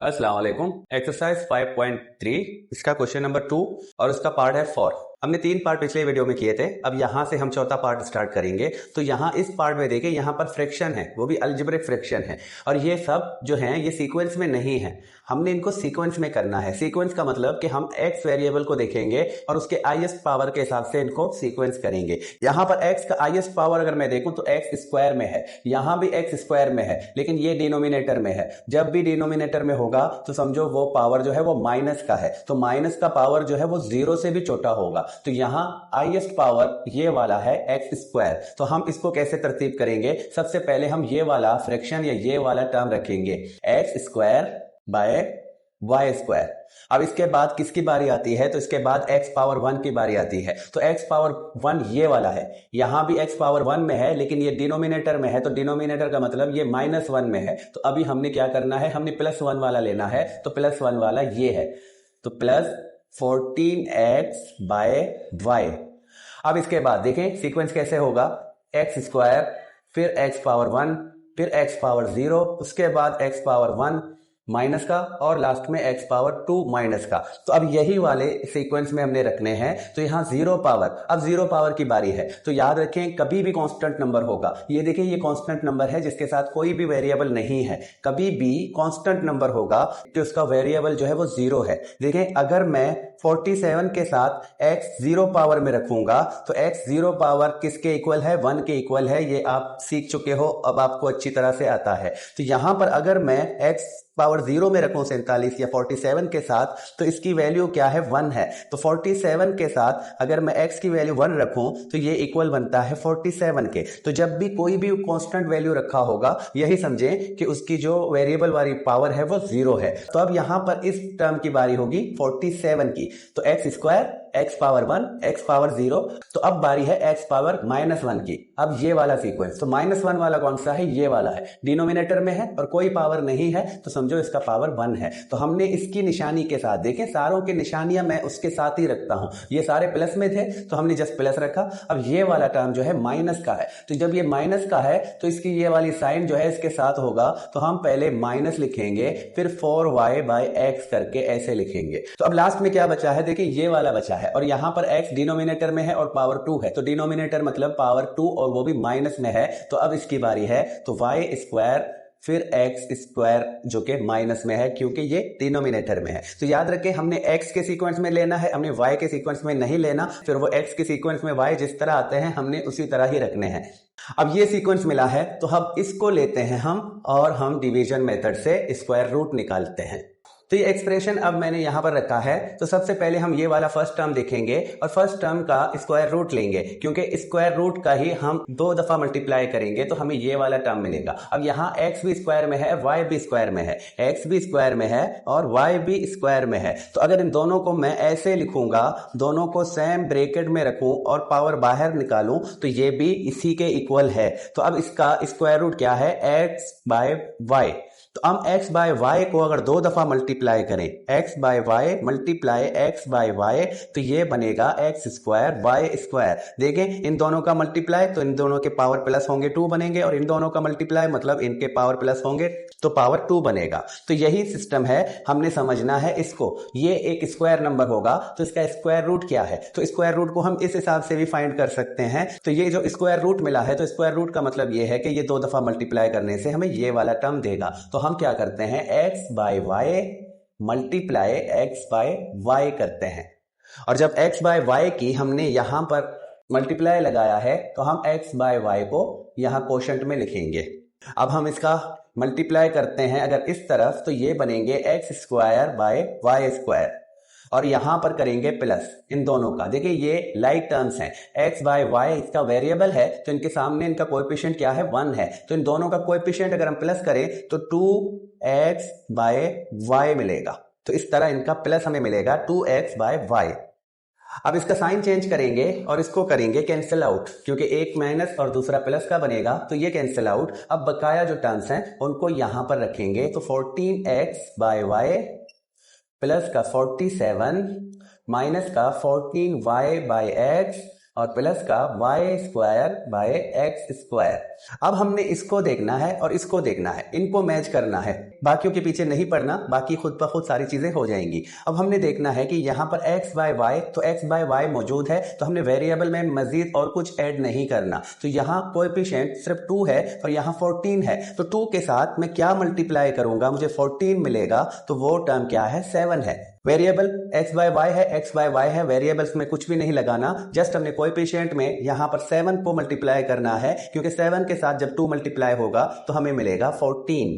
अस्सलाम वालेकुम। एक्सरसाइज 5.3 इसका क्वेश्चन नंबर 2 और उसका पार्ट है 4। हमने 3 पार्ट पिछले वीडियो में किए थे। अब यहां से हम चौथा पार्ट स्टार्ट करेंगे। तो यहां इस पार्ट में देखिए, यहां पर फ्रैक्शन है, वो भी अलजेब्रिक फ्रैक्शन है, और ये सब जो हैं ये सीक्वेंस में नहीं है। हमने इनको सीक्वेंस में करना है। सीक्वेंस का मतलब कि हम एक्स वेरिएबल को देखेंगे और उसके हाईएस्ट पावर के हिसाब से इनको सीक्वेंस करेंगे। यहां पर एक्स का हाईएस्ट पावर अगर मैं देखूं तो एक्स स्क्वायर में है, यहां भी एक्स स्क्वायर में है, लेकिन ये डिनोमिनेटर में है। जब भी डिनोमिनेटर में होगा तो समझो वो पावर जो है वो माइनस का है, तो माइनस का पावर जो है वो जीरो से भी छोटा होगा। तो यहां हाईएस्ट पावर ये वाला है एक्स स्क्वायर। तो हम इसको कैसे तरतीब करेंगे? सबसे पहले हम ये वाला फ्रैक्शन या ये वाला टर्म रखेंगे, x square by y square. अब इसके बाद किसकी बारी आती है? तो इसके बाद एक्स पावर 1 की बारी आती है। तो एक्स पावर 1 ये वाला है, यहां भी एक्स पावर 1 में है, लेकिन ये डिनोमिनेटर में है, तो डिनोमिनेटर का मतलब ये -1 में है। तो अभी हमने क्या करना है, हमने +1 वाला लेना है। तो +1 वाला ये है, तो प्लस 14x बाय वाई। अब इसके बाद देखें सीक्वेंस कैसे होगा, एक्स स्क्वायर, फिर एक्स पावर 1, फिर एक्स पावर 0, उसके बाद एक्स पावर 1 माइनस का, और लास्ट में एक्स पावर 2 माइनस का। तो अब यही वाले सीक्वेंस में हमने रखने हैं। तो यहां जीरो पावर, अब जीरो पावर की बारी है। तो याद रखें कभी भी कांस्टेंट नंबर होगा, ये देखिए ये कांस्टेंट नंबर है जिसके साथ कोई भी वेरिएबल नहीं है। कभी भी कांस्टेंट नंबर होगा तो उसका वेरिएबल जो है वो जीरो है। देखें अगर मैं 47 के साथ x जीरो पावर में रखूंगा तो x जीरो पावर किसके इक्वल है? 1 के इक्वल है। ये आप सीख चुके हो, अब आपको अच्छी तरह से आता है। तो यहां पर अगर मैं x पावर 0 में रखूं 47 या 47 के साथ, तो इसकी वैल्यू क्या है? 1 है। तो 47 के साथ अगर मैं x की वैल्यू 1 रखूं तो ये इक्वल बनता है 47 के। तो जब भी कोई भी कांस्टेंट वैल्यू रखा होगा, यही समझें कि उसकी जो वेरिएबल वाली पावर है वो 0 है। तो अब यहां पर इस टर्म की बारी होगी 47 की। तो x square, x power 1, x power 0। तो अब बारी है एक्स पावर -1 की। अब ये वाला सीक्वेंस, तो -1 वाला कौन सा है? ये वाला है, डिनोमिनेटर में है और कोई पावर नहीं है, तो समझो इसका पावर 1 है। तो हमने इसकी निशानी के साथ, देखें सारों की निशानियां मैं उसके साथ ही रखता हूं। ये सारे प्लस में थे तो हमने जस्ट प्लस रखा। अब ये वाला टर्म जो है माइनस का है, तो जब ये माइनस का है तो इसकी ये वाली साइन जो है इसके साथ होगा। तो हम पहले माइनस लिखेंगे, फिर 4y बाय एक्स करके ऐसे लिखेंगे। तो अब लास्ट में क्या बचा है? देखिए ये वाला बचा है, और यहां पर x डिनोमिनेटर में है और पावर 2 है। तो डिनोमिनेटर मतलब पावर 2 और वो भी माइनस में है। तो अब इसकी बारी है, तो वाई स्क्वायर फिर एक्स स्क्वायर जो कि माइनस में है क्योंकि ये डिनोमिनेटर में है। तो याद रखें हमने x के सीक्वेंस में लेना है, हमने y के सीक्वेंस में नहीं लेना। फिर वो x के सीक्वेंस में y जिस तरह आते हैं हमने उसी तरह ही रखने हैं। अब ये सीक्वेंस मिला है तो हम इसको लेते हैं और हम डिवीजन मेथड से स्क्वायर रूट निकालते हैं। तो ये एक्सप्रेशन अब मैंने यहां पर रखा है। तो सबसे पहले हम ये वाला फर्स्ट टर्म देखेंगे और फर्स्ट टर्म का स्क्वायर रूट लेंगे, क्योंकि स्क्वायर रूट का ही हम 2 दफा मल्टीप्लाई करेंगे तो हमें ये वाला टर्म मिलेगा। अब यहाँ x भी स्क्वायर में है, y भी स्क्वायर में है, x भी स्क्वायर में है और y भी स्क्वायर में है। तो अगर इन दोनों को मैं ऐसे लिखूंगा, दोनों को सेम ब्रैकेट में रखूं और पावर बाहर निकालूं, तो ये भी इसी के इक्वल है। तो अब इसका स्क्वायर रूट क्या है? x by y. तो हम x बाय वाई को अगर 2 दफा मल्टीप्लाई करें, x by y multiply x by y, तो ये बनेगा x स्क्वायर वाई स्क्वायर। देखें इन दोनों का मल्टीप्लाई तो इन दोनों के पावर प्लस होंगे 2 बनेंगे, और इन दोनों का मल्टीप्लाई मतलब इनके पावर प्लस होंगे तो पावर 2 बनेगा। तो यही सिस्टम है, हमने समझना है इसको। ये एक स्क्वायर नंबर होगा तो इसका स्क्वायर रूट क्या है? तो स्क्वायर रूट को हम इस हिसाब से भी फाइंड कर सकते हैं। तो ये जो स्क्वायर रूट मिला है, तो स्क्वायर रूट का मतलब ये है कि ये 2 दफा मल्टीप्लाई करने से हमें ये वाला टर्म देगा। तो हम क्या करते हैं, x by y multiply x by y करते हैं। और जब x बाय वाई की हमने यहां पर मल्टीप्लाई लगाया है तो हम x बाय वाई को यहां कोशेंट में लिखेंगे। अब हम इसका मल्टीप्लाई करते हैं अगर इस तरफ, तो ये बनेंगे x square by y square, और यहां पर करेंगे प्लस इन दोनों का। देखिए ये लाइक टर्म्स हैं, x बाय वाई इसका वेरिएबल है तो इनके सामने इनका कोएफिशिएंट क्या है? 1 है। तो इन दोनों का कोएफिशिएंट अगर हम प्लस करें तो 2x बाय वाई मिलेगा। तो इस तरह इनका प्लस हमें मिलेगा 2x बाय वाई। अब इसका साइन चेंज करेंगे और इसको करेंगे कैंसिल आउट, क्योंकि एक माइनस और दूसरा प्लस का बनेगा तो ये कैंसिल आउट। अब बकाया जो टर्म्स हैं उनको यहां पर रखेंगे। तो 14x बाय वाई प्लस का 47 माइनस का 14y बाय एक्स और प्लस का y square by x square. अब हमने इसको देखना है और इसको देखना है, इनको मैच करना है, बाकियों के पीछे नहीं पड़ना, बाकी खुद ब खुद सारी चीजें हो जाएंगी। अब हमने देखना है कि यहाँ पर x बाय वाई, तो x बाय वाई मौजूद है, तो हमने वेरिएबल में मजीद और कुछ ऐड नहीं करना। तो यहाँ कोएफिशिएंट सिर्फ 2 है और यहाँ 14 है, तो 2 के साथ मैं क्या मल्टीप्लाई करूंगा, मुझे 14 मिलेगा, तो वो टर्म क्या है, 7 है। वेरिएबल x बाय वाई है, x बाय वाई है, वेरिएबल्स में कुछ भी नहीं लगाना, जस्ट हमने कोएफिशिएंट में यहाँ पर 7 को मल्टीप्लाई करना है, क्योंकि 7 के साथ जब 2 मल्टीप्लाई होगा तो हमें मिलेगा 14।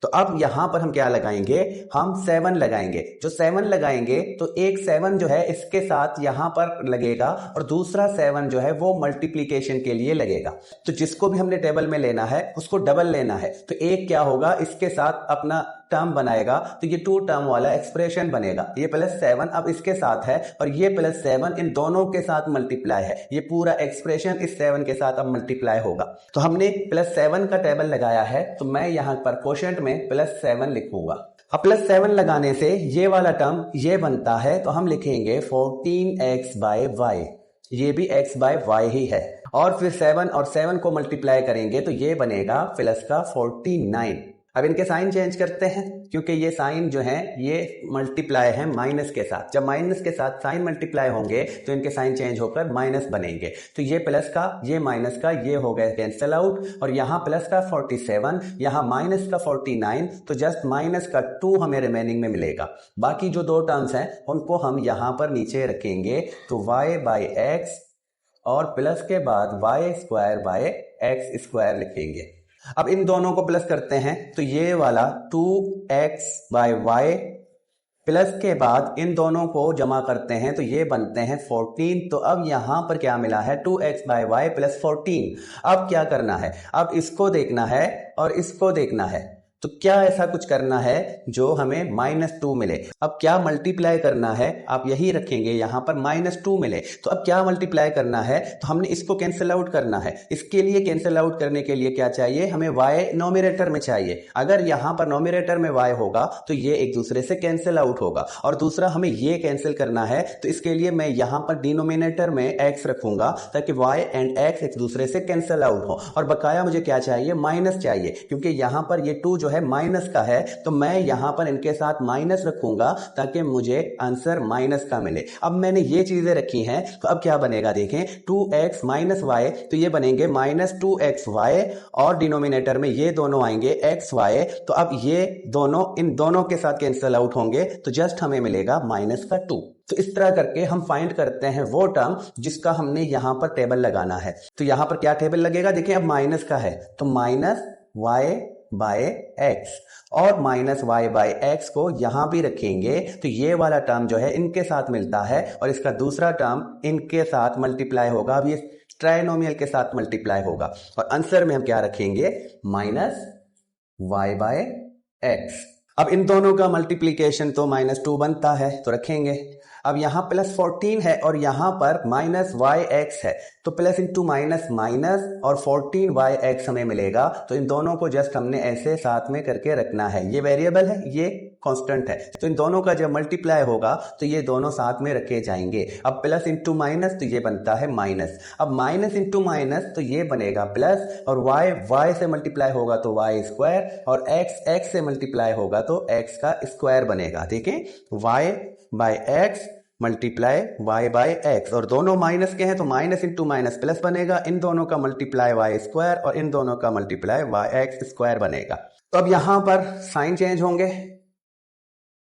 तो अब यहां पर हम क्या लगाएंगे, हम 7 लगाएंगे। जो 7 लगाएंगे तो एक 7 जो है इसके साथ यहां पर लगेगा और दूसरा 7 जो है वो मल्टीप्लीकेशन के लिए लगेगा। तो जिसको भी हमने टेबल में लेना है उसको डबल लेना है, तो एक क्या होगा, इसके साथ अपना टर्म बनाएगा, तो ये 2 टर्म वाला एक्सप्रेशन बनेगा। ये +7 अब इसके साथ है और ये +7 इन दोनों के साथ मल्टीप्लाई है, ये पूरा एक्सप्रेशन इस 7 के साथ अब मल्टीप्लाई होगा। तो हमने +7 का टेबल लगाया है, तो मैं यहां पर क्वोशंट में +7 लिखूंगा। अब +7 लगाने से ये वाला टर्म ये बनता है, तो हम लिखेंगे 14x बाय वाई, ये भी x बाय वाई ही है, और फिर 7 और 7 को मल्टीप्लाई करेंगे तो ये बनेगा प्लस का 49। अब इनके साइन चेंज करते हैं, क्योंकि ये साइन जो है ये मल्टीप्लाई है माइनस के साथ, जब माइनस के साथ साइन मल्टीप्लाई होंगे तो इनके साइन चेंज होकर माइनस बनेंगे। तो ये प्लस का ये माइनस का ये हो गए कैंसिल आउट, और यहाँ प्लस का 47, यहाँ माइनस का 49, तो जस्ट माइनस का 2 हमें रिमेनिंग में मिलेगा। बाकी जो 2 टर्म्स हैं उनको हम यहाँ पर नीचे रखेंगे, तो वाई बाई एक्स और प्लस के बाद y square by x square लिखेंगे। अब इन दोनों को प्लस करते हैं, तो ये वाला 2x बाय वाई प्लस के बाद इन दोनों को जमा करते हैं तो ये बनते हैं 14। तो अब यहां पर क्या मिला है, 2x बाय वाई प्लस 14। अब क्या करना है, अब इसको देखना है और इसको देखना है, तो क्या ऐसा कुछ करना है जो हमें -2 मिले। अब क्या मल्टीप्लाई करना है, आप यही रखेंगे यहां पर -2 मिले, तो अब क्या मल्टीप्लाई करना है, तो हमने इसको कैंसिल आउट करना है। इसके लिए कैंसिल आउट करने के लिए क्या चाहिए, हमें y नोमिनेटर में चाहिए। अगर यहां पर नोमिनेटर में y होगा तो ये एक दूसरे से कैंसिल आउट होगा, और दूसरा हमें ये कैंसिल करना है, तो इसके लिए मैं यहां पर डिनोमिनेटर में x रखूंगा ताकि y एंड x एक दूसरे से कैंसिल आउट हो, और बकाया मुझे क्या चाहिए, माइनस चाहिए, क्योंकि यहां पर ये 2 जो है माइनस का है, तो मैं यहां पर इनके साथ माइनस रखूंगा ताकि मुझे आंसर माइनस का मिले। अब मैंने ये चीजें रखी हैं, तो अब क्या बनेगा देखें, 2x माइनस वाई, तो ये बनेंगे -2xy, और डिनोमिनेटर में ये दोनों आएंगे xy, तो अब ये दोनों इन दोनों के साथ कैंसिल आउट होंगे, तो जस्ट हमें मिलेगा -2। तो इस तरह करके हम फाइंड करते हैं वो टर्म जिसका हमने यहां पर टेबल लगाना है। तो यहां पर क्या टेबल लगेगा, देखिए अब माइनस का है तो -y बाय एक्स, और -y बाय एक्स को यहां भी रखेंगे, तो ये वाला टर्म जो है इनके साथ मिलता है और इसका दूसरा टर्म इनके साथ मल्टीप्लाई होगा। अब ये ट्राइनोमियल के साथ मल्टीप्लाई होगा, और आंसर में हम क्या रखेंगे, -y बाय एक्स। अब इन दोनों का मल्टीप्लीकेशन तो -2 बनता है, तो रखेंगे। अब यहां +14 है और यहां पर -yx है, तो प्लस इंटू माइनस माइनस और 14yx हमें मिलेगा। तो इन दोनों को जस्ट हमने ऐसे साथ में करके रखना है, ये वेरिएबल है, ये कांस्टेंट है, तो इन दोनों का जब मल्टीप्लाई होगा तो ये दोनों साथ में रखे जाएंगे। अब प्लस इंटू माइनस तो ये बनता है माइनस, अब माइनस इंटू माइनस तो ये बनेगा प्लस, और y से मल्टीप्लाई होगा तो y स्क्वायर, और x से मल्टीप्लाई होगा तो x का स्क्वायर बनेगा। देखें y by x multiply y by x, और दोनों माइनस के हैं तो माइनस इंटू माइनस प्लस बनेगा, इन दोनों का मल्टीप्लाई y स्क्वायर और इन दोनों का मल्टीप्लाई yx स्क्वायर बनेगा। तो अब यहां पर साइन चेंज होंगे,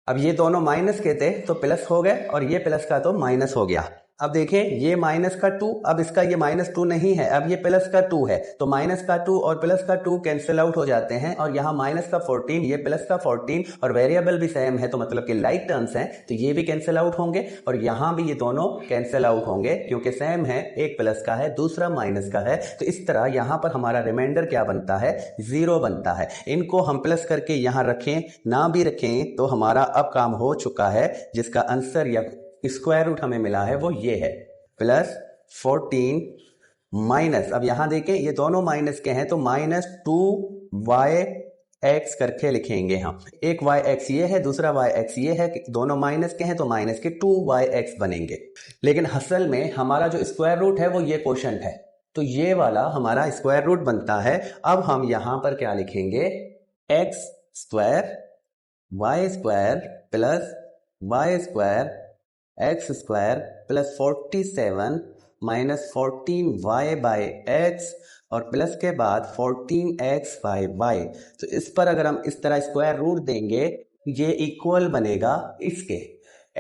अब ये दोनों माइनस के थे तो प्लस हो गए और ये प्लस का तो माइनस हो गया। अब देखें ये माइनस का 2, अब इसका ये -2 नहीं है, अब ये प्लस का 2 है, तो माइनस का 2 और प्लस का 2 कैंसिल आउट हो जाते हैं, और यहाँ माइनस का 14 ये प्लस का 14, और वेरिएबल भी सेम है तो मतलब कि लाइक टर्म्स हैं, तो ये भी कैंसिल आउट होंगे, और यहाँ भी ये दोनों कैंसिल आउट होंगे क्योंकि सेम है, एक प्लस का है दूसरा माइनस का है। तो इस तरह यहाँ पर हमारा रिमाइंडर क्या बनता है, 0 बनता है। इनको हम प्लस करके यहाँ रखें ना भी रखें तो हमारा अब काम हो चुका है, जिसका आंसर या स्क्वायर रूट हमें मिला है वो ये है +14 माइनस, अब यहां देखें ये दोनों माइनस के हैं तो -2y एक्स करके लिखेंगे हम। एक वाई एक्स ये है, दूसरा वाई एक्स ये है, दोनों माइनस के हैं तो माइनस के 2y(x) बनेंगे। लेकिन असल में हमारा जो स्क्वायर रूट है वो ये कोशेंट है, तो ये वाला हमारा स्क्वायर रूट बनता है। अब हम यहां पर क्या लिखेंगे, x square y square plus y square x square plus 47 minus 14y/x और प्लस के बाद 14x/y। तो इस पर अगर हम इस तरह स्क्वायर रूट देंगे, ये इक्वल बनेगा इसके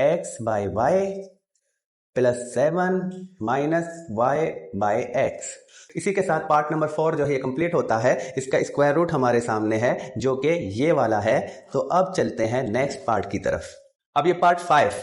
x/y प्लस 7 माइनस y/x। इसी के साथ पार्ट नंबर 4 जो है ये कंप्लीट होता है। इसका स्क्वायर रूट हमारे सामने है जो कि ये वाला है। तो अब चलते हैं नेक्स्ट पार्ट की तरफ। अब ये पार्ट 5।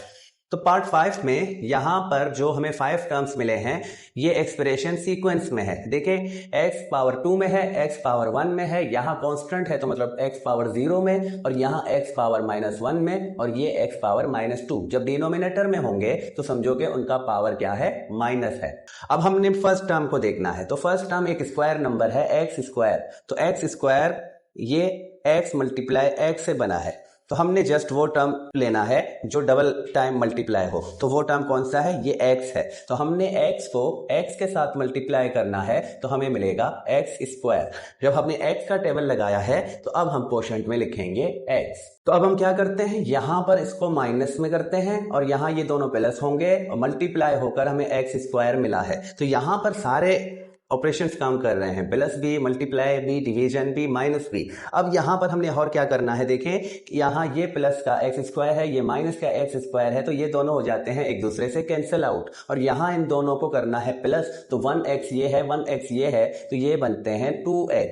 तो पार्ट 5 में यहां पर जो हमें 5 टर्म्स मिले हैं ये एक्सप्रेशन सीक्वेंस में है। देखिए x पावर 2 में है, x पावर 1 में है, यहाँ कांस्टेंट है तो मतलब x पावर 0 में, और यहाँ x पावर -1 में, और ये x पावर -2। जब डिनोमिनेटर में होंगे तो समझो कि उनका पावर क्या है, माइनस है। अब हमने फर्स्ट टर्म को देखना है। तो फर्स्ट टर्म एक स्क्वायर नंबर है x स्क्वायर, तो x स्क्वायर ये x मल्टीप्लाई x से बना है, तो हमने जस्ट वो टर्म लेना है जो डबल टाइम मल्टीप्लाई हो। तो वो टर्म कौन सा है, ये x है, तो हमने x को x के साथ मल्टीप्लाई करना है तो हमें मिलेगा x स्क्वायर। जब हमने x का टेबल लगाया है तो अब हम कोशेंट में लिखेंगे x। तो अब हम क्या करते हैं, यहां पर इसको माइनस में करते हैं और यहां ये दोनों प्लस होंगे और मल्टीप्लाई होकर हमें x स्क्वायर मिला है। तो यहां पर सारे ऑपरेशंस काम कर रहे हैं, प्लस भी, मल्टीप्लाई भी, डिवीजन भी, माइनस भी। अब यहां पर हमने और क्या करना है, देखें कि यहां ये प्लस का एक्स स्क्वायर है, ये माइनस का एक्स स्क्वायर है, तो ये दोनों हो जाते हैं एक दूसरे से कैंसिल आउट, और यहां इन दोनों को करना है प्लस, तो 1x ये है, 1x ये है, तो ये बनते हैं 2x।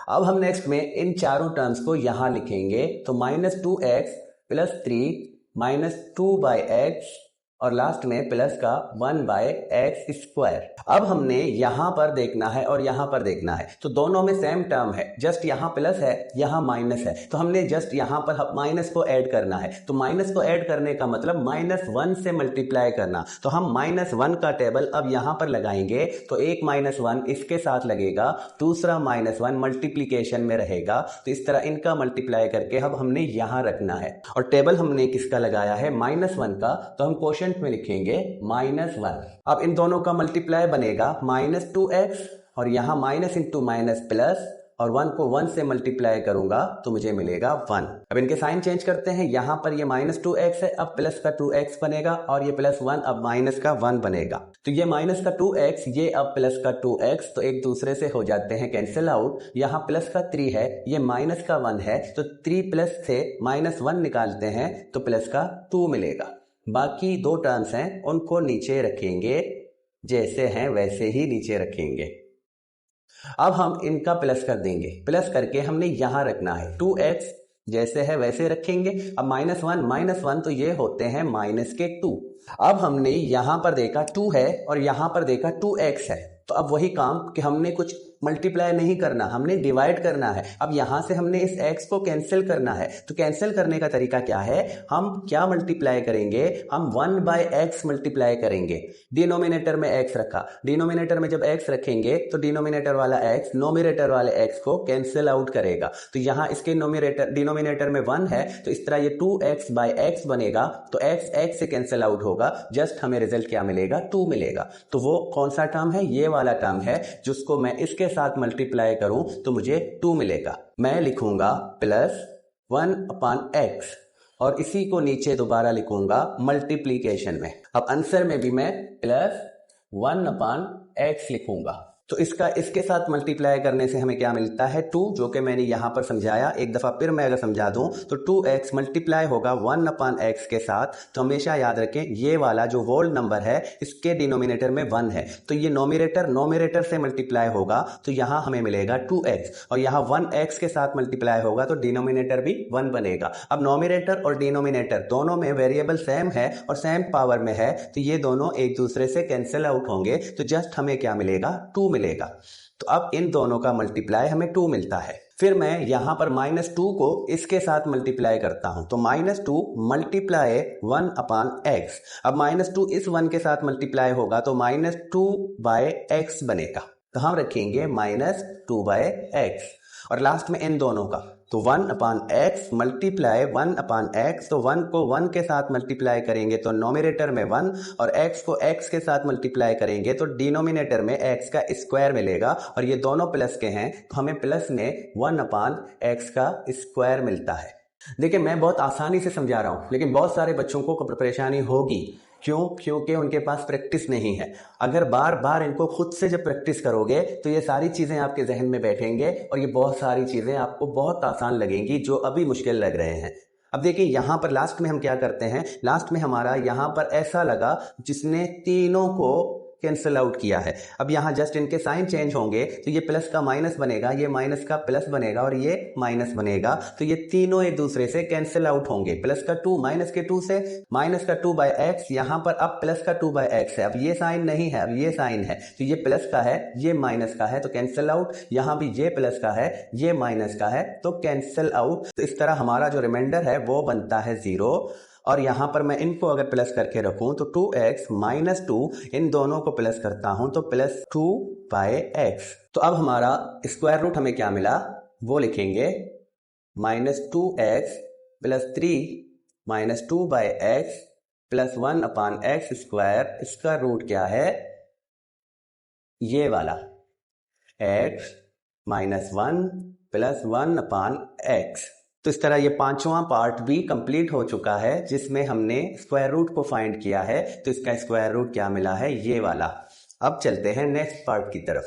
अब हम नेक्स्ट में इन चारों टर्म्स को यहां लिखेंगे, तो -2x प्लस 3 माइनस 2/x और लास्ट में प्लस का 1/x स्क्वायर। अब हमने यहां पर देखना है और यहां पर देखना है, तो दोनों में सेम टर्म है, जस्ट यहां प्लस है, यहां माइनस है, तो हमने जस्ट यहां पर माइनस को ऐड करना है। तो माइनस को ऐड करने का मतलब -1 से मल्टीप्लाई करना। तो हम -1 का टेबल अब यहां पर लगाएंगे, तो एक -1 इसके साथ लगेगा, दूसरा -1 मल्टीप्लीकेशन में रहेगा, तो इस तरह इनका मल्टीप्लाई करके अब हमने यहां रखना है। और टेबल हमने किसका लगाया है, -1 का, तो हम क्वोशिएंट में लिखेंगे -1। अब इन दोनों का मल्टीप्लाई बनेगा -2x और यहां माइनस इंटू माइनस प्लस, और 1 को 1 से मल्टीप्लाई करूंगा तो मुझे मिलेगा 1। अब इनके साइन चेंज करते हैं, यहां पर ये -2x है, अब प्लस का 2x बनेगा, और ये +1 अब माइनस का 1 बनेगा। तो ये माइनस का 2x, ये अब प्लस का 2x, तो एक दूसरे से हो जाते हैं कैंसिल आउट। यहां प्लस का 3 है, ये माइनस का 1 है, तो 3 प्लस से -1 निकालते हैं तो प्लस का 2 मिलेगा। बाकी दो टर्म्स हैं उनको नीचे रखेंगे, जैसे हैं वैसे ही नीचे रखेंगे। अब हम इनका प्लस कर देंगे, प्लस करके हमने यहां रखना है 2x, जैसे है वैसे रखेंगे। अब -1 तो ये होते हैं -2। अब हमने यहां पर देखा 2 है और यहां पर देखा 2x है, तो अब वही काम कि हमने कुछ मल्टीप्लाई नहीं करना, हमने डिवाइड करना है। अब यहां से हमने इस x को कैंसिल करना है, तो कैंसिल करने का तरीका क्या है, हम क्या मल्टीप्लाई करेंगे, हम 1/x मल्टीप्लाई करेंगे। डिनोमिनेटर में x रखा, डिनोमिनेटर में जब x रखेंगे तो डिनोमिनेटर वाला x नोमिनेटर वाले x को कैंसिल आउट करेगा। तो यहां इसके डिनोमिनेटर में 1 है, तो इस तरह ये 2x/x बनेगा, तो x से कैंसिल आउट होगा, जस्ट हमें रिजल्ट क्या मिलेगा, 2 मिलेगा। तो वो कौन सा टर्म है, ये वाला टर्म है, जिसको मैं इसके साथ मल्टीप्लाई करूं तो मुझे 2 मिलेगा। मैं लिखूंगा +1/x और इसी को नीचे दोबारा लिखूंगा मल्टीप्लीकेशन में। अब आंसर में भी मैं +1/x लिखूंगा। तो इसके साथ मल्टीप्लाई करने से हमें क्या मिलता है, 2, जो कि मैंने यहां पर समझाया। एक दफा फिर मैं अगर समझा दूं तो 2x मल्टीप्लाई होगा 1/x के साथ। तो हमेशा याद रखें ये वाला जो होल नंबर है इसके डिनोमिनेटर में 1 है, तो ये नोमिनेटर से मल्टीप्लाई होगा, तो यहां हमें मिलेगा 2x, और यहां 1x के साथ मल्टीप्लाई होगा तो डिनोमिनेटर भी 1 बनेगा। अब नोमिनेटर और डिनोमिनेटर दोनों में वेरिएबल सेम है और सेम पावर में है, तो ये दोनों एक दूसरे से कैंसिल आउट होंगे, तो जस्ट हमें क्या मिलेगा, 2 मिलेगा। तो अब इन दोनों का मल्टीप्लाई हमें 2 मिलता है। फिर मैं यहां पर -2 को इसके साथ मल्टीप्लाई करता हूं, तो -2 मल्टीप्लाई 1/x। अब -2 इस 1 के साथ मल्टीप्लाई होगा तो -2/x बनेगा, तो हम रखेंगे -2/x। और लास्ट में इन दोनों का, तो 1/x मल्टीप्लाई 1/x, तो 1 को 1 के साथ मल्टीप्लाई करेंगे तो नोमिनेटर में 1, और x को x के साथ मल्टीप्लाई करेंगे तो डिनोमिनेटर में x का स्क्वायर मिलेगा, और ये दोनों प्लस के हैं तो हमें प्लस में 1/x का स्क्वायर मिलता है। देखिए मैं बहुत आसानी से समझा रहा हूं, लेकिन बहुत सारे बच्चों को परेशानी होगी। क्यों? क्योंकि उनके पास प्रैक्टिस नहीं है। अगर बार बार इनको खुद से जब प्रैक्टिस करोगे तो ये सारी चीजें आपके जहन में बैठेंगे और ये बहुत सारी चीजें आपको बहुत आसान लगेंगी जो अभी मुश्किल लग रहे हैं। अब देखिए यहां पर लास्ट में हम क्या करते हैं, लास्ट में हमारा यहां पर ऐसा लगा जिसने तीनों को कैंसिल आउट किया है। अब यहाँ जस्ट इनके साइन चेंज होंगे तो ये प्लस का माइनस बनेगा, ये माइनस का प्लस बनेगा और ये माइनस बनेगा, तो ये तीनों एक दूसरे से कैंसिल आउट होंगे। प्लस का 2 माइनस के 2 से, माइनस का 2/x, यहाँ पर अब प्लस का 2/x है। अब ये साइन नहीं है, अब ये साइन है, तो ये प्लस का है, ये माइनस का है, तो कैंसिल आउट। यहाँ भी ये प्लस का है, ये माइनस का है, तो कैंसिल आउट। तो इस तरह हमारा जो रिमाइंडर है वो बनता है 0। और यहां पर मैं इनको अगर प्लस करके रखूं तो 2x - 2, इन दोनों को प्लस करता हूं तो प्लस 2/x। तो अब हमारा स्क्वायर रूट हमें क्या मिला वो लिखेंगे, -2x + 3 - 2/x + 1/x स्क्वायर। इसका रूट क्या है, ये वाला x - 1 + 1/x। तो इस तरह ये पांचवां पार्ट भी कंप्लीट हो चुका है जिसमें हमने स्क्वायर रूट को फाइंड किया है। तो इसका स्क्वायर रूट क्या मिला है, ये वाला। अब चलते हैं नेक्स्ट पार्ट की तरफ।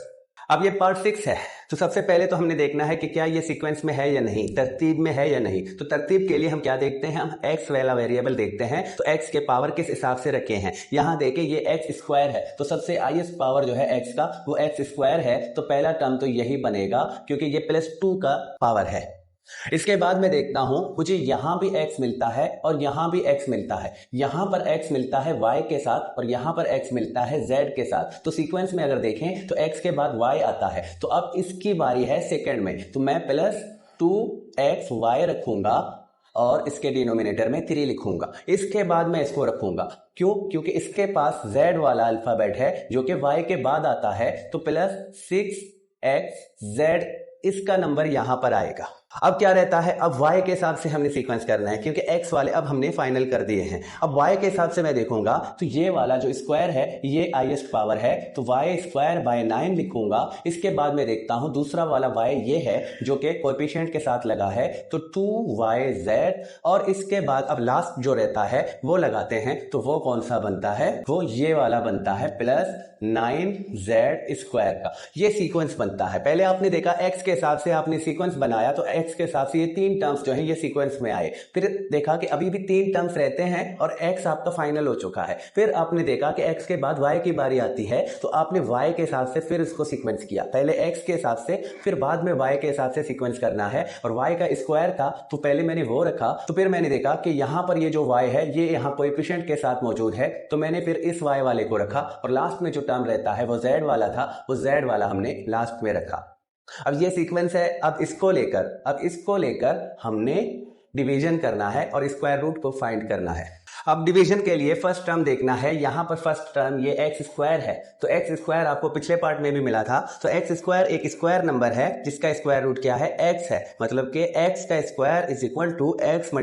अब ये पार्ट 6 है। तो सबसे पहले तो हमने देखना है कि क्या ये सीक्वेंस में है या नहीं, तरतीब में है या नहीं। तो तरतीब के लिए हम क्या देखते हैं, हम x वाला वेरिएबल देखते हैं। तो x के पावर किस हिसाब से रखे हैं, यहां देखें ये x स्क्वायर है, तो सबसे हाईएस्ट पावर जो है x का वो x स्क्वायर है। तो पहला टर्म तो यही बनेगा क्योंकि ये +2 का पावर है। इसके बाद मैं देखता हूं मुझे यहां भी x मिलता है और यहां भी x मिलता है। यहां पर x मिलता है y के साथ और यहां पर x मिलता है z के साथ। तो सीक्वेंस में अगर देखें तो x के बाद y आता है। तो अब इसकी बारी है सेकंड में, तो मैं +2xy रखूंगा और इसके डिनोमिनेटर में 3 लिखूंगा। इसके बाद मैं इसको रखूंगा, क्यों? क्योंकि इसके पास z वाला अल्फाबेट है जो कि y के बाद आता है। तो +6xz इसका नंबर यहां पर आएगा। अब क्या रहता है, अब y के हिसाब से हमने सीक्वेंस करना है क्योंकि x वाले अब हमने फाइनल कर दिए हैं। अब y के हिसाब से मैं देखूंगा तो ये वाला जो स्क्वायर है ये हाईएस्ट पावर है, तो y²/9 लिखूंगा। इसके बाद मैं देखता हूं दूसरा वाला y ये है जो कि कोएफिशिएंट के साथ लगा है, तो 2yz। और इसके बाद अब लास्ट जो रहता है वो लगाते हैं, तो वो कौन सा बनता है, वो ये वाला बनता है +9z² का। ये सीक्वेंस बनता है। पहले आपने देखा x के हिसाब से आपने सीक्वेंस बनाया तो x के हिसाब से ये 3 टर्म्स जो है ये सीक्वेंस में आए। फिर देखा कि अभी भी 3 टर्म्स रहते हैं और x आपका फाइनल हो चुका है। फिर आपने देखा कि x के बाद y की बारी आती है, तो आपने y के हिसाब से फिर इसको सीक्वेंस किया। पहले x के हिसाब से फिर बाद में y के हिसाब से सीक्वेंस करना है। और y का स्क्वायर था तो पहले मैंने वो रखा, तो फिर मैंने देखा कि यहां पर ये जो y है ये यहां कोएफिशिएंट के साथ मौजूद है, तो मैंने फिर इस y वाले को रखा। और लास्ट में जो टर्म रहता है वो z वाला था, वो z वाला हमने लास्ट में रखा। अब ये सीक्वेंस है। अब इसको लेकर हमने डिवीजन करना है और स्क्वायर रूट को फाइंड करना है। अब डिवीजन के लिए फर्स्ट टर्म देखना है। यहां पर फर्स्ट टर्म ये x² है, तो x² आपको पिछले पार्ट में भी मिला था। तो x² एक स्क्वायर नंबर है जिसका स्क्वायर रूट क्या है, x है, मतलब कि x का स्क्वायर = x ×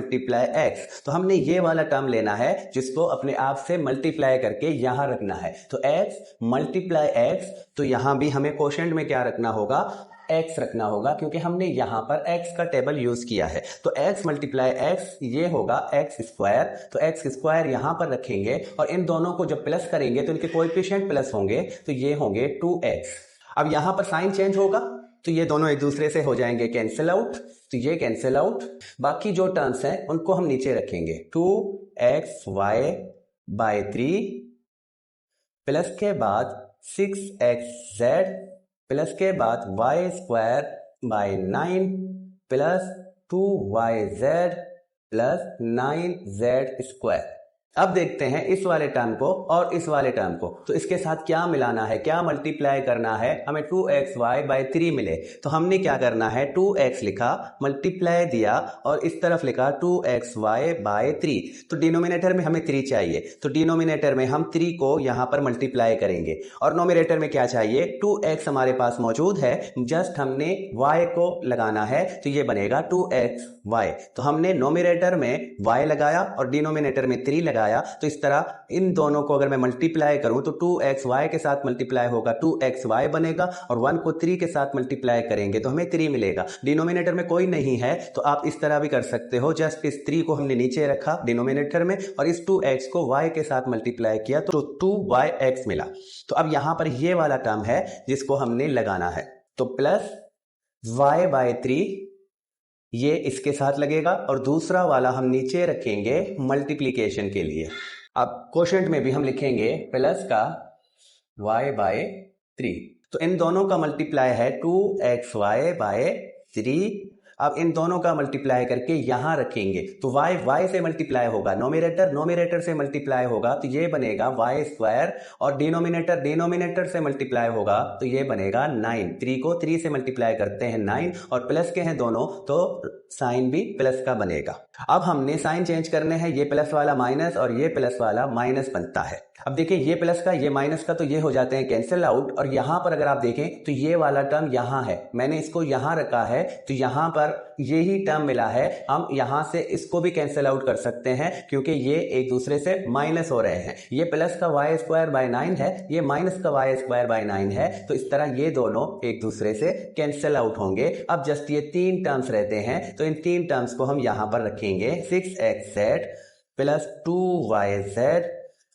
x। तो हमने ये वाला टर्म लेना है जिसको अपने आप से मल्टीप्लाई करके यहां रखना है। तो x × x, तो यहां भी हमें क्वोशिएंट में क्या रखना होगा, x रखना होगा, क्योंकि हमने यहां पर x का टेबल यूज किया है। तो x × x ये होगा x²। तो x² यहां पर रखेंगे और इन दोनों को जब प्लस करेंगे तो इनके कोएफिशिएंट प्लस होंगे, तो ये होंगे 2x। अब यहां पर साइन चेंज होगा तो ये दोनों एक दूसरे से हो जाएंगे कैंसिल आउट, तो ये कैंसिल आउट। बाकी जो टर्म्स हैं उनको हम नीचे रखेंगे, 2xy/3 प्लस के बाद 6xz प्लस के बाद y²/9 plus 2yz plus 9z²। अब देखते हैं इस वाले टर्म को और इस वाले टर्म को, तो इसके साथ क्या मिलाना है, क्या मल्टीप्लाई करना है, हमें 2xy/3 मिले। तो हमने क्या करना है, 2x लिखा, मल्टीप्लाई दिया और इस तरफ लिखा 2xy/3। तो डिनोमिनेटर में हमें 3 चाहिए, तो डिनोमिनेटर में हम 3 को यहां पर मल्टीप्लाई करेंगे और नोमिनेटर में क्या चाहिए, 2x हमारे पास मौजूद है, जस्ट हमने y को लगाना है, तो ये बनेगा 2xy। तो हमने नोमिनेटर में y लगाया और डिनोमिनेटर में 3 लगाया, तो इस तरह इन दोनों को अगर मैं मल्टीप्लाई करूं तो 2xy के साथ मल्टीप्लाई होगा 2xy बनेगा और 1 को 3 के साथ मल्टीप्लाई करेंगे तो हमें 3 मिलेगा। डिनोमिनेटर में कोई नहीं है तो आप इस तरह भी कर सकते हो, जस्ट इस 3 को हमने नीचे रखा डिनोमिनेटर में और इस 2x को y के साथ मल्टीप्लाई किया तो 2yx मिला। तो अब यहां पर ये वाला टर्म है जिसको हमने लगाना है, तो प्लस y/3 ये इसके साथ लगेगा और दूसरा वाला हम नीचे रखेंगे मल्टीप्लिकेशन के लिए। अब क्वोशंट में भी हम लिखेंगे प्लस का y/3, तो इन दोनों का मल्टीप्लाई है 2xy/3। अब इन दोनों का मल्टीप्लाई करके यहां रखेंगे तो y से मल्टीप्लाई होगा, नोमिनेटर से मल्टीप्लाई होगा तो ये बनेगा y² और डिनोमिनेटर से मल्टीप्लाई होगा तो ये बनेगा 9। 3 को 3 से मल्टीप्लाई करते हैं 9 और प्लस के हैं दोनों तो साइन भी प्लस का बनेगा। अब हमने साइन चेंज करने हैं, ये प्लस वाला माइनस और ये प्लस वाला माइनस बनता है। अब देखिए ये प्लस का ये माइनस का तो ये हो जाते हैं कैंसिल आउट और यहां पर अगर आप देखें तो ये वाला टर्म यहां है, मैंने इसको यहां रखा है तो यहां पर यही टर्म मिला है, हम यहां से इसको भी कैंसिल आउट कर सकते हैं क्योंकि ये एक दूसरे से माइनस हो रहे हैं। ये प्लस का y²/9 है, ये माइनस का y²/9 है, तो इस तरह ये दोनों एक दूसरे से कैंसिल आउट होंगे। अब जस्ट ये 3 टर्म्स रहते हैं तो इन 3 टर्म्स को हम यहां पर रखेंगे 6xz प्लस 2yz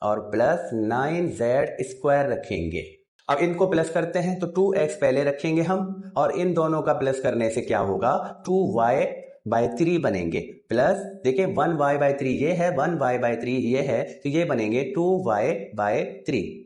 और प्लस 9z² रखेंगे। अब इनको प्लस करते हैं तो 2x पहले रखेंगे हम और इन दोनों का प्लस करने से क्या होगा 2y/3 बनेंगे, प्लस देखिए 1y/3 ये है, 1y/3 ये है, तो ये बनेंगे 2y/3।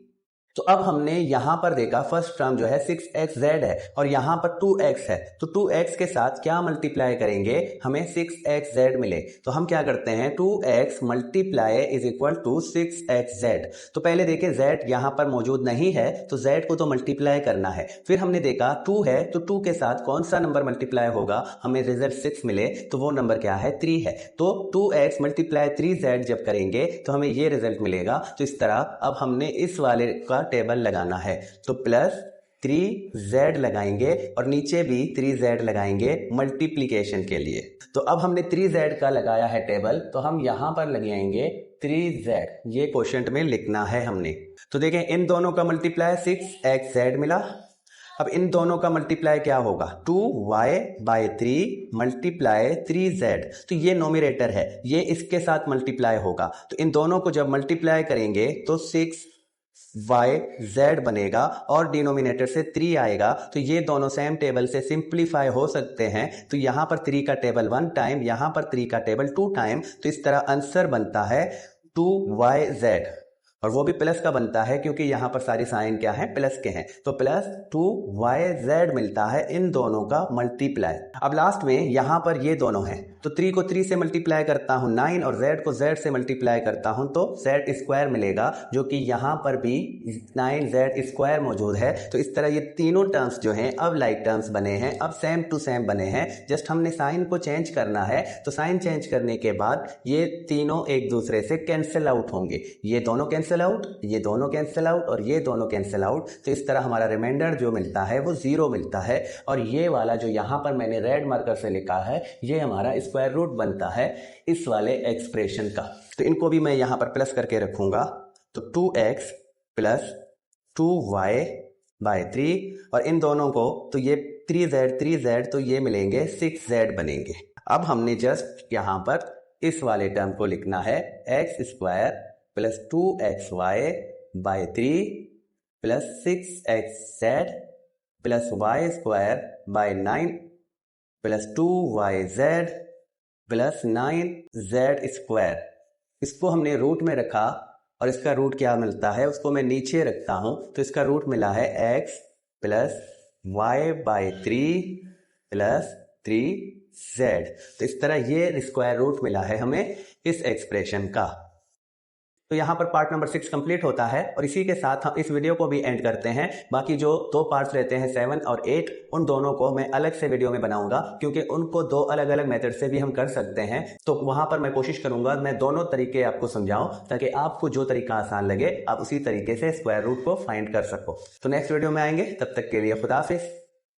तो अब हमने यहां पर देखा फर्स्ट टर्म जो है 6xz है और यहां पर 2x है, तो 2x के साथ क्या मल्टीप्लाई करेंगे, हमें 6xz मिले। तो हम क्या करते हैं 2x multiply is equal to 6xz। तो पहले देखें z यहां पर मौजूद नहीं है तो z को तो मल्टीप्लाई करना है, फिर हमने देखा 2 है तो 2 के साथ कौन सा नंबर मल्टीप्लाई होगा, हमें रिजल्ट 6 मिले तो वो नंबर क्या है 3 है। तो 2x मल्टीप्लाई 3z जब करेंगे तो हमें ये रिजल्ट मिलेगा। तो इस तरह अब हमने इस वाले का टेबल लगाना है, तो प्लस 3z लगाएंगे और नीचे भी 3z लगाएंगे मल्टीप्लिकेशन के लिए। तो अब हमने 3z का लगाया है टेबल तो हम यहां पर लगाएंगे 3z, ये क्वोशंट में लिखना है हमने। तो देखें इन दोनों का मल्टीप्लाई 6xz मिला। अब इन दोनों का मल्टीप्लाई क्या होगा 2y/3 मल्टीप्लाई 3z, तो ये नोमिनेटर है, ये इसके साथ मल्टीप्लाई होगा, तो इन दोनों को जब मल्टीप्लाई करेंगे तो 6yz बनेगा और डिनोमिनेटर से 3 आएगा, तो ये दोनों सेम टेबल से सिंप्लीफाई हो सकते हैं। तो यहां पर 3 का टेबल 1 टाइम, यहां पर 3 का टेबल 2 टाइम, तो इस तरह आंसर बनता है 2yz और वो भी प्लस का बनता है क्योंकि यहां पर सारी साइन क्या है प्लस के हैं, तो प्लस 2yz मिलता है इन दोनों का मल्टीप्लाई। अब लास्ट में यहां पर ये दोनों हैं तो 3 को 3 से मल्टीप्लाई करता हूं 9 और z को z से मल्टीप्लाई करता हूं तो z² मिलेगा, जो कि यहां पर भी 9z² मौजूद है। तो इस तरह ये तीनों टर्म्स जो हैं अब लाइक टर्म्स बने हैं, अब सेम टू सेम बने हैं, जस्ट हमने साइन को चेंज करना है। तो साइन चेंज करने के बाद ये तीनों एक दूसरे से कैंसिल आउट होंगे, ये दोनों कैंसिल आउट, ये दोनों कैंसिल आउट और ये दोनों कैंसिल आउट। तो इस तरह हमारा रिमाइंडर जो मिलता है वो 0 मिलता है और ये वाला जो यहां पर मैंने रेड मार्कर से लिखा है ये हमारा स्क्वायर रूट बनता है इस वाले एक्सप्रेशन का। तो इनको भी मैं यहां पर प्लस करके रखूंगा, तो 2x प्लस 2y/3 और इन दोनों को तो ये 3z तो ये मिलेंगे 6z बनेंगे। अब हमने जस्ट यहां पर इस वाले टर्म को लिखना है x² plus 2xy/3 plus 6xz plus y² 9 plus 2yz plus 9z²। इसको हमने रूट में रखा और इसका रूट क्या मिलता है उसको मैं नीचे रखता हूं, तो इसका रूट मिला है x plus y/3 plus 3z। तो इस तरह ये स्क्वायर रूट मिला है हमें इस एक्सप्रेशन का। तो यहाँ पर पार्ट नंबर 6 कंप्लीट होता है और इसी के साथ हम इस वीडियो को भी एंड करते हैं। बाकी जो 2 पार्ट्स रहते हैं 7 और 8, उन दोनों को मैं अलग से वीडियो में बनाऊंगा, क्योंकि उनको 2 अलग अलग मेथड से भी हम कर सकते हैं। तो वहां पर मैं कोशिश करूंगा मैं दोनों तरीके आपको समझाऊं, ताकि आपको जो तरीका आसान लगे आप उसी तरीके से स्क्वायर रूट को फाइंड कर सको। तो नेक्स्ट वीडियो में आएंगे, तब तक के लिए खुदा हाफिज।